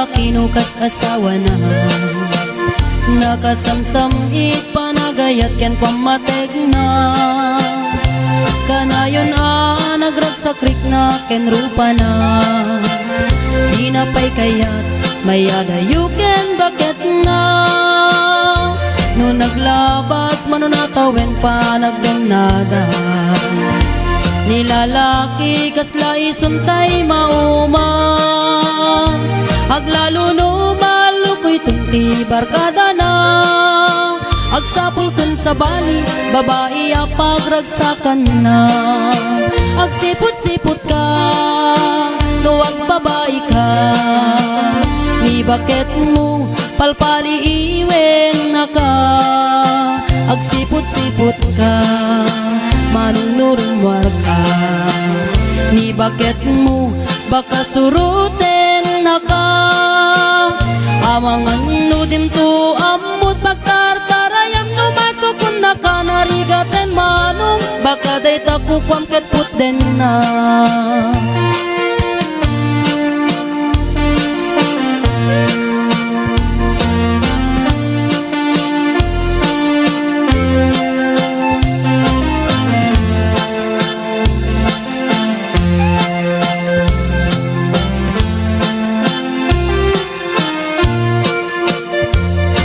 lalaki no kas asawa na. Nakasamsam it panagayat ken pamatek na. Kanayon nagragsakrik na ken rupa na. Di na pay kayat mayada yuken bakit na. No naglabas manunatawen pa nagdemnada. Nilalaki kasla isuntay mauma. Aglalo no malukoy tunti barkada na. Agsapul kun sa bali babae apagragsakan na. Agsipot-sipot ka tuwag babae ka. Ni bakit mo palpali iwen na ka. Agsipot-sipot ka manunurumwar ka. Ni bakit mo baka suruten na ka. Amangan nudim to amot pagtartarayam no masukun na ka. Narigaten manong baka day takupam ket puten na.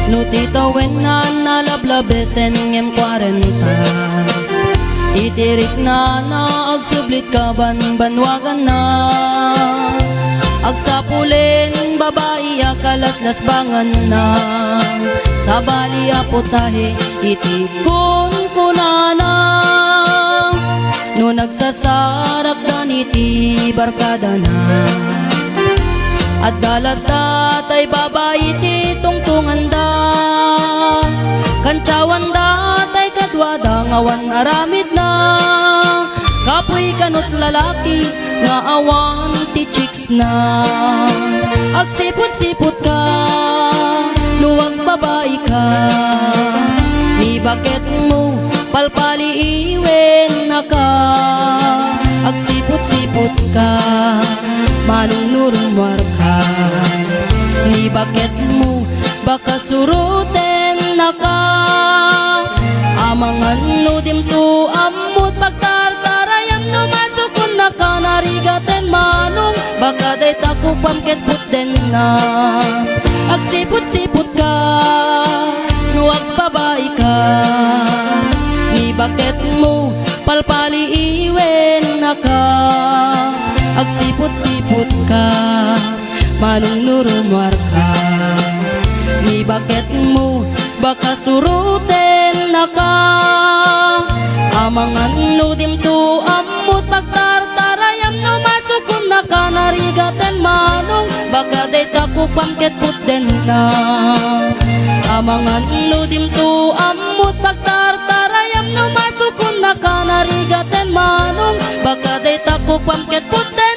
No tito wen na nalablabesen ngem 40. Itirik na agsublit ka banwagan na. Agsapulen babae akalaslas bangan na. Sa bali aputahe itikon kunana. No nagsasarak daniti barkada na. At dalata tay babae ti tungtungan da. Kantsawan da tay kadwada ngawan aramid na. Kapoy kanot lalaki nga awan ti chicks na. Agsipot-sipot ka nuwag babae ka. Ni bakit mo palpali iwen na ka. Agsipot-sipot ka manunurumwar ka. Ni bakit mo baka suruten na ka. Amangan nudim to amot pagtartarayam no masukun na ka. Narigaten manong baka day takupam ket puten na. Agsipot-sipot ka nuwag babae ka. Ni bakit mo palpali iwen na ka. Agsipot-sipot ka manunurumwar ka. Ni bakit mo baka suruten na ka. Amangan nudim to amot pagtartarayam no masukun na ka. Narigaten manong baka day takupam ket puten na. Amangan nudim to amot pagtartarayam no masukun na ka. Narigaten manong baka day takupam ket puten